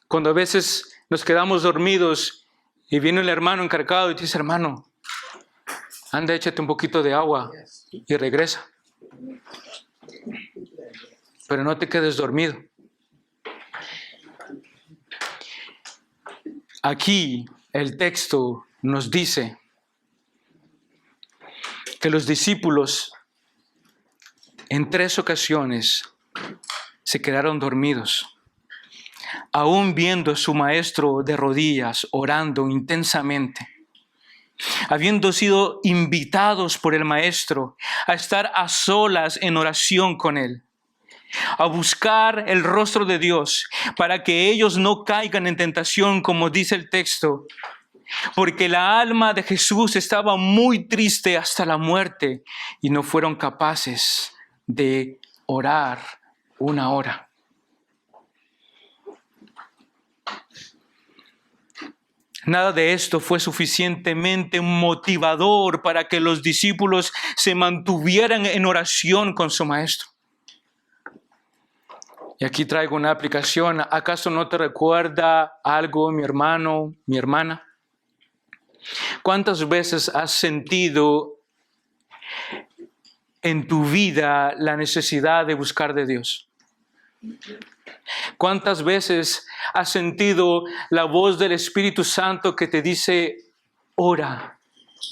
cuando a veces nos quedamos dormidos y viene el hermano encargado y dice: hermano, anda, échate un poquito de agua y regresa. Pero no te quedes dormido. Aquí el texto nos dice que los discípulos en 3 ocasiones se quedaron dormidos. aún viendo a su maestro de rodillas, orando intensamente, habiendo sido invitados por el maestro a estar a solas en oración con él, a buscar el rostro de Dios para que ellos no caigan en tentación, como dice el texto, porque la alma de Jesús estaba muy triste hasta la muerte y no fueron capaces de orar una hora. Nada de esto fue suficientemente motivador para que los discípulos se mantuvieran en oración con su maestro. Y aquí traigo una aplicación. ¿Acaso no te recuerda algo, mi hermano, mi hermana? ¿Cuántas veces has sentido en tu vida la necesidad de buscar de Dios? ¿Cuántas veces has sentido la voz del Espíritu Santo que te dice, ora,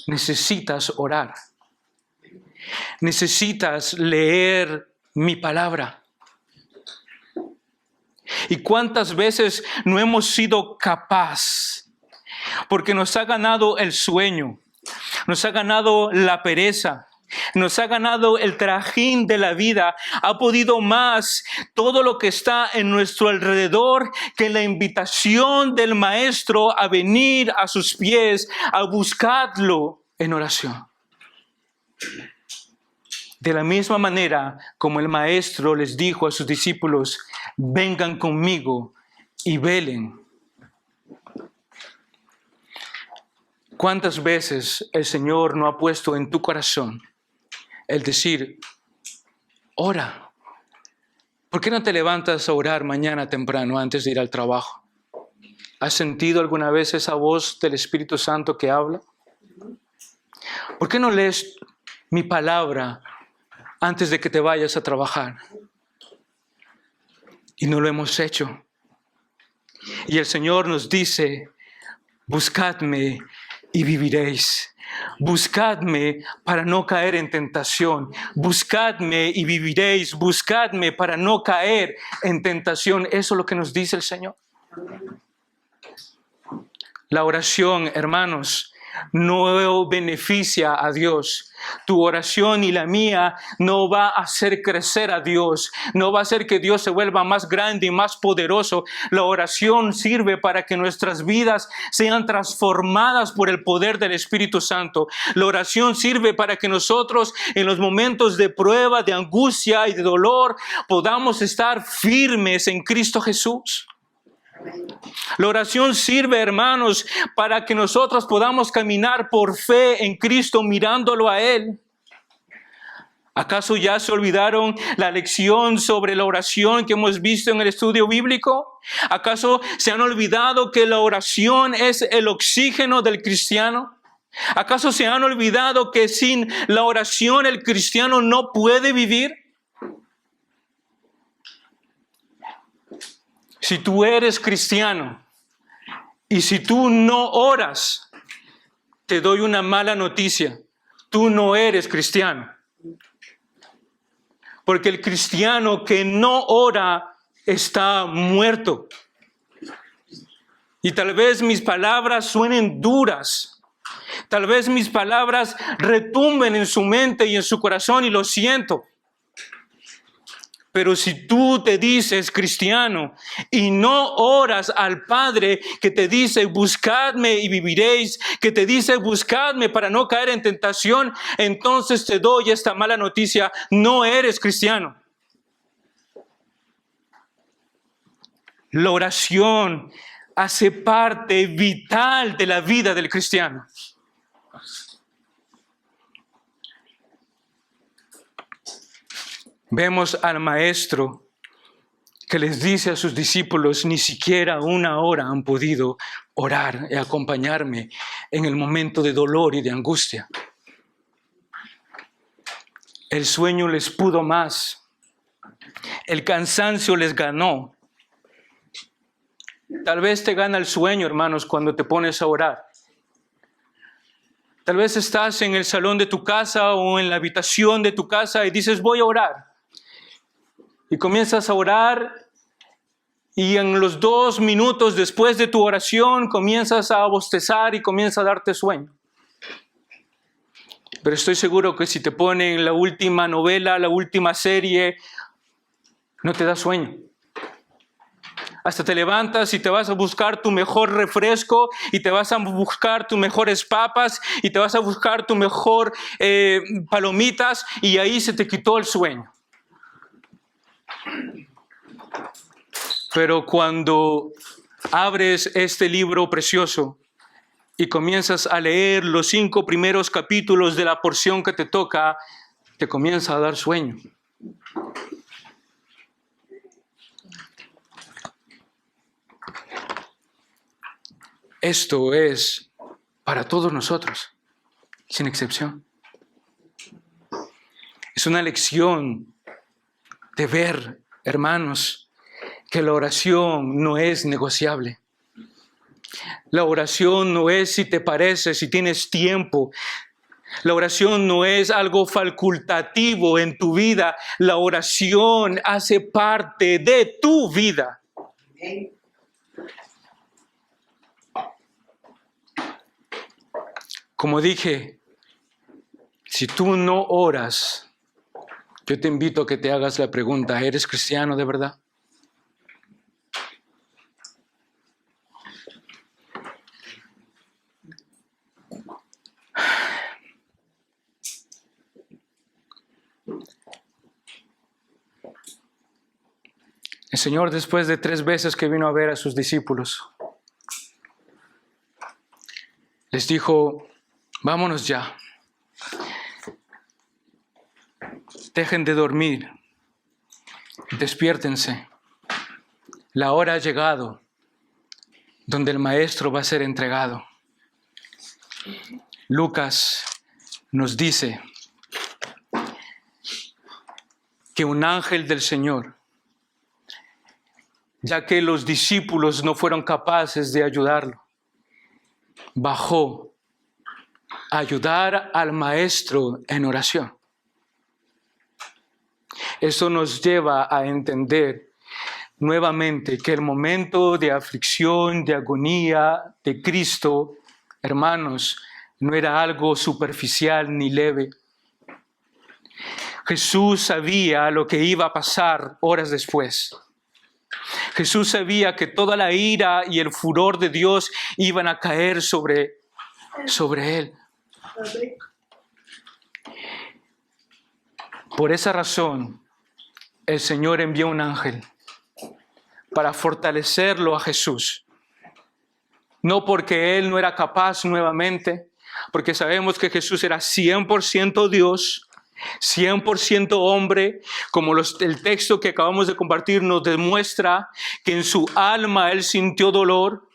necesitas orar, necesitas leer mi palabra? ¿Y cuántas veces no hemos sido capaces? Porque nos ha ganado el sueño, nos ha ganado la pereza, nos ha ganado el trajín de la vida, ha podido más todo lo que está en nuestro alrededor que la invitación del maestro a venir a sus pies, a buscarlo en oración. De la misma manera como el maestro les dijo a sus discípulos, vengan conmigo y velen. ¿Cuántas veces el Señor no ha puesto en tu corazón el decir, ora? ¿Por qué no te levantas a orar mañana temprano antes de ir al trabajo? ¿Has sentido alguna vez esa voz del Espíritu Santo que habla? ¿Por qué no lees mi palabra antes de que te vayas a trabajar? Y no lo hemos hecho. Y el Señor nos dice, buscadme y viviréis. Buscadme para no caer en tentación. Buscadme y viviréis. Buscadme para no caer en tentación. Eso es lo que nos dice el Señor. La oración, hermanos, no beneficia a Dios. Tu oración y la mía no va a hacer crecer a Dios. No va a hacer que Dios se vuelva más grande y más poderoso. La oración sirve para que nuestras vidas sean transformadas por el poder del Espíritu Santo. La oración sirve para que nosotros en los momentos de prueba, de angustia y de dolor podamos estar firmes en Cristo Jesús. La oración sirve, hermanos, para que nosotros podamos caminar por fe en Cristo mirándolo a Él. ¿Acaso ya se olvidaron la lección sobre la oración que hemos visto en el estudio bíblico? ¿Acaso se han olvidado que la oración es el oxígeno del cristiano? ¿Acaso se han olvidado que sin la oración el cristiano no puede vivir? Si tú eres cristiano y si tú no oras, te doy una mala noticia. Tú no eres cristiano. Porque el cristiano que no ora está muerto. Y tal vez mis palabras suenen duras. Tal vez mis palabras retumben en su mente y en su corazón y lo siento. Pero si tú te dices cristiano y no oras al Padre que te dice buscadme y viviréis, que te dice buscadme para no caer en tentación, entonces te doy esta mala noticia, no eres cristiano. La oración hace parte vital de la vida del cristiano. Vemos al maestro que les dice a sus discípulos, ni siquiera una hora han podido orar y acompañarme en el momento de dolor y de angustia. El sueño les pudo más. El cansancio les ganó. Tal vez te gana el sueño, hermanos, cuando te pones a orar. Tal vez estás en el salón de tu casa o en la habitación de tu casa y dices, voy a orar. Y comienzas a orar y en los 2 minutos después de tu oración comienzas a bostezar y comienza a darte sueño. Pero estoy seguro que si te ponen la última novela, la última serie, no te da sueño. Hasta te levantas y te vas a buscar tu mejor refresco y te vas a buscar tus mejores papas y te vas a buscar tu mejor palomitas y ahí se te quitó el sueño. Pero cuando abres este libro precioso y comienzas a leer los 5 primeros capítulos de la porción que te toca, te comienza a dar sueño. Esto es para todos nosotros, sin excepción. Es una lección de ver, hermanos, que la oración no es negociable. La oración no es si te parece, si tienes tiempo. La oración no es algo facultativo en tu vida. La oración hace parte de tu vida. Como dije, si tú no oras, yo te invito a que te hagas la pregunta, ¿eres cristiano de verdad? El Señor, después de 3 veces que vino a ver a sus discípulos, les dijo, vámonos ya. Dejen de dormir. Despiértense. La hora ha llegado donde el Maestro va a ser entregado. Lucas nos dice que un ángel del Señor, ya que los discípulos no fueron capaces de ayudarlo, bajó a ayudar al Maestro en oración. Eso nos lleva a entender nuevamente que el momento de aflicción, de agonía de Cristo, hermanos, no era algo superficial ni leve. Jesús sabía lo que iba a pasar horas después. Jesús sabía que toda la ira y el furor de Dios iban a caer sobre él. Por esa razón, el Señor envió un ángel para fortalecerlo a Jesús. No porque Él no era capaz nuevamente, porque sabemos que Jesús era 100% Dios, 100% hombre, como el texto que acabamos de compartir nos demuestra que en su alma Él sintió dolor,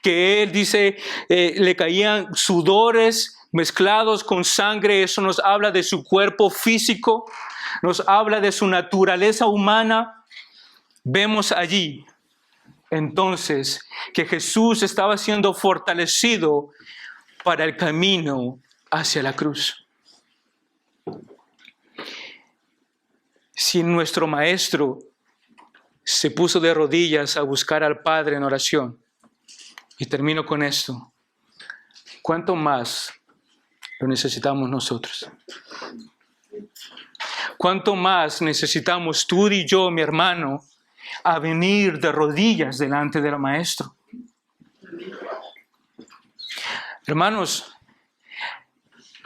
que Él dice, le caían sudores mezclados con sangre. Eso nos habla de su cuerpo físico, nos habla de su naturaleza humana. Vemos allí entonces que Jesús estaba siendo fortalecido para el camino hacia la cruz. Si nuestro Maestro se puso de rodillas a buscar al Padre en oración, y termino con esto, ¿cuánto más lo necesitamos nosotros? ¿Cuánto más necesitamos tú y yo, mi hermano, a venir de rodillas delante del Maestro? Hermanos,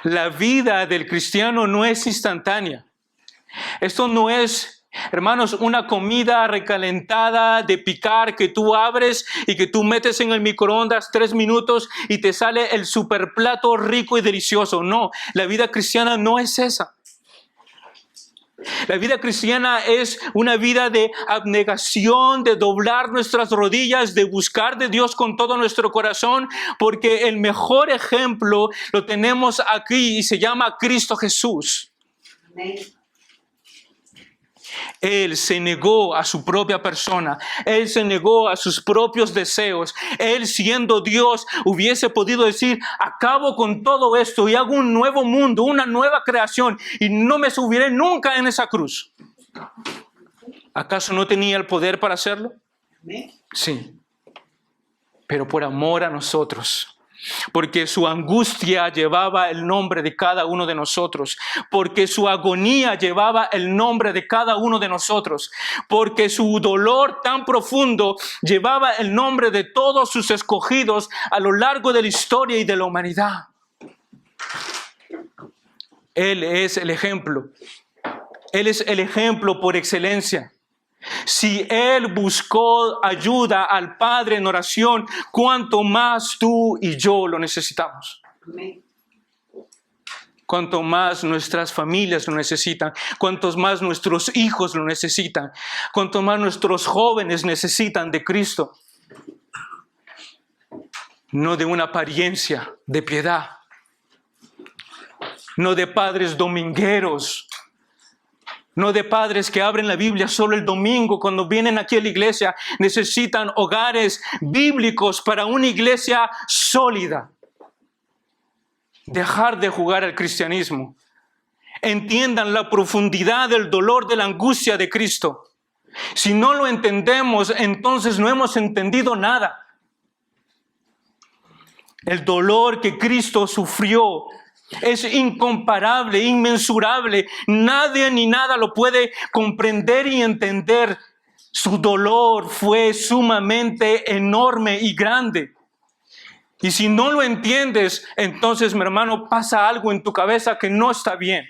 la vida del cristiano no es instantánea. Esto no es, hermanos, una comida recalentada de picar que tú abres y que tú metes en el microondas 3 minutos y te sale el super plato rico y delicioso. No, la vida cristiana no es esa. La vida cristiana es una vida de abnegación, de doblar nuestras rodillas, de buscar de Dios con todo nuestro corazón, porque el mejor ejemplo lo tenemos aquí y se llama Cristo Jesús. Amén. Él se negó a su propia persona. Él se negó a sus propios deseos. Él, siendo Dios, hubiese podido decir, acabo con todo esto y hago un nuevo mundo, una nueva creación, y no me subiré nunca en esa cruz. ¿Acaso no tenía el poder para hacerlo? Sí, pero por amor a nosotros. Porque su angustia llevaba el nombre de cada uno de nosotros, porque su agonía llevaba el nombre de cada uno de nosotros, porque su dolor tan profundo llevaba el nombre de todos sus escogidos a lo largo de la historia y de la humanidad. Él es el ejemplo. Él es el ejemplo por excelencia. Si Él buscó ayuda al Padre en oración, cuánto más tú y yo lo necesitamos. Cuanto más nuestras familias lo necesitan, cuantos más nuestros hijos lo necesitan, cuanto más nuestros jóvenes necesitan de Cristo. No de una apariencia de piedad, no de padres domingueros, no de padres que abren la Biblia solo el domingo cuando vienen aquí a la iglesia. Necesitan hogares bíblicos para una iglesia sólida. Dejar de jugar al cristianismo. Entiendan la profundidad del dolor, de la angustia de Cristo. Si no lo entendemos, entonces no hemos entendido nada. El dolor que Cristo sufrió es incomparable, inmensurable. Nadie ni nada lo puede comprender y entender. Su dolor fue sumamente enorme y grande. Y si no lo entiendes, entonces, mi hermano, pasa algo en tu cabeza que no está bien.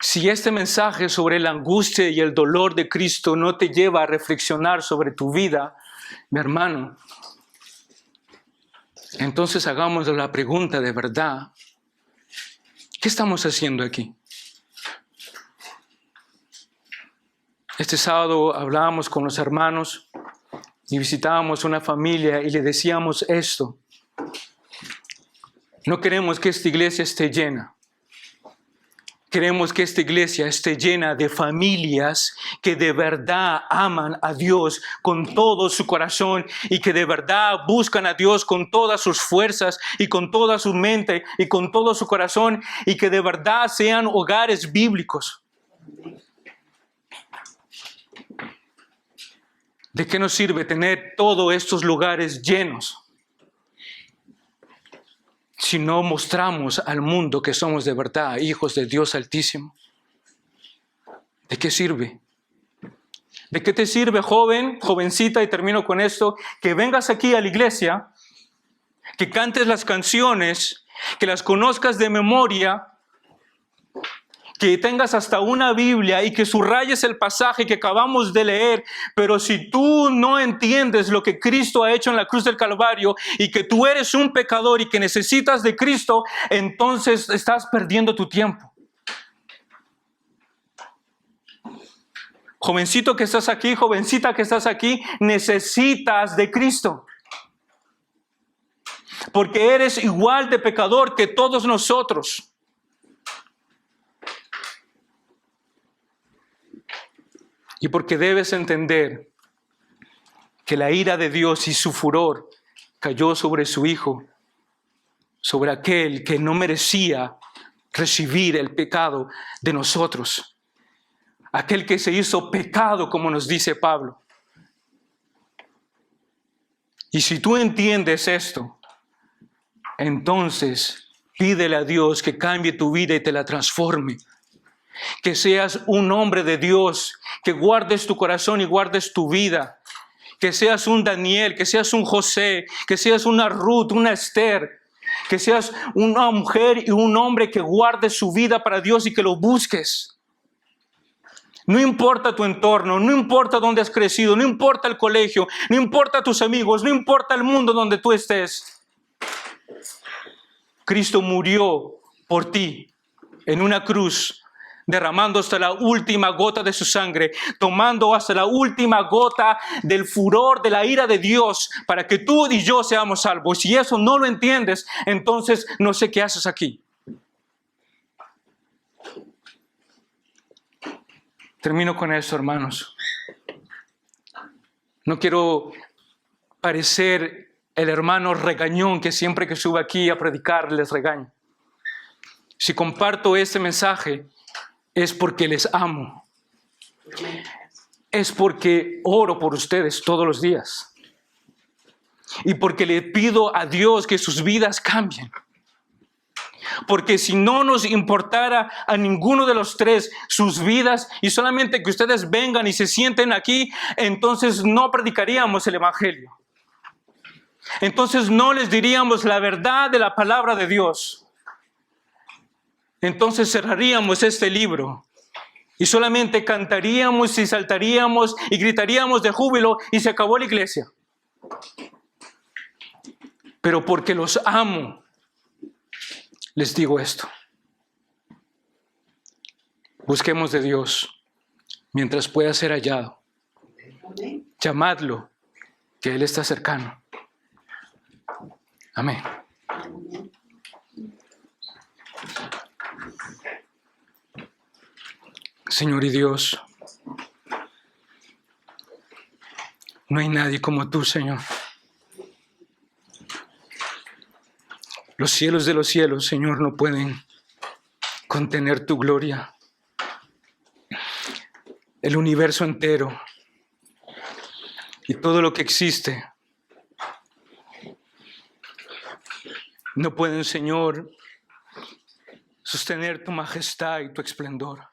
Si este mensaje sobre la angustia y el dolor de Cristo no te lleva a reflexionar sobre tu vida, mi hermano, entonces hagamos la pregunta de verdad. ¿Qué estamos haciendo aquí? Este sábado hablábamos con los hermanos y visitábamos una familia y le decíamos esto. No queremos que esta iglesia esté llena. Queremos que esta iglesia esté llena de familias que de verdad aman a Dios con todo su corazón y que de verdad buscan a Dios con todas sus fuerzas y con toda su mente y con todo su corazón y que de verdad sean hogares bíblicos. ¿De qué nos sirve tener todos estos lugares llenos si no mostramos al mundo que somos de verdad hijos de Dios Altísimo? ¿De qué sirve? ¿De qué te sirve, joven, jovencita, y termino con esto, que vengas aquí a la iglesia, que cantes las canciones, que las conozcas de memoria, que tengas hasta una Biblia y que subrayes el pasaje que acabamos de leer, pero si tú no entiendes lo que Cristo ha hecho en la cruz del Calvario y que tú eres un pecador y que necesitas de Cristo, entonces estás perdiendo tu tiempo. Jovencito que estás aquí, jovencita que estás aquí, necesitas de Cristo. Porque eres igual de pecador que todos nosotros. Y porque debes entender que la ira de Dios y su furor cayó sobre su Hijo, sobre aquel que no merecía recibir el pecado de nosotros. Aquel que se hizo pecado, como nos dice Pablo. Y si tú entiendes esto, entonces pídele a Dios que cambie tu vida y te la transforme. Que seas un hombre de Dios, que guardes tu corazón y guardes tu vida. Que seas un Daniel, que seas un José, que seas una Ruth, una Esther. Que seas una mujer y un hombre que guarde su vida para Dios y que lo busques. No importa tu entorno, no importa dónde has crecido, no importa el colegio, no importa tus amigos, no importa el mundo donde tú estés. Cristo murió por ti en una cruz, derramando hasta la última gota de su sangre, tomando hasta la última gota del furor, de la ira de Dios, para que tú y yo seamos salvos. Si eso no lo entiendes, entonces no sé qué haces aquí. Termino con esto, hermanos. No quiero parecer el hermano regañón que siempre que sube aquí a predicar les regaña. Si comparto este mensaje, es porque les amo. Es porque oro por ustedes todos los días. Y porque le pido a Dios que sus vidas cambien. Porque si no nos importara a ninguno de los tres sus vidas y solamente que ustedes vengan y se sienten aquí, entonces no predicaríamos el Evangelio. Entonces no les diríamos la verdad de la palabra de Dios. Entonces cerraríamos este libro y solamente cantaríamos y saltaríamos y gritaríamos de júbilo y se acabó la iglesia. Pero porque los amo, les digo esto. Busquemos de Dios mientras pueda ser hallado. Llamadlo, que Él está cercano. Amén. Señor y Dios, no hay nadie como tú, Señor. Los cielos de los cielos, Señor, no pueden contener tu gloria. El universo entero y todo lo que existe no pueden, Señor, sostener tu majestad y tu esplendor.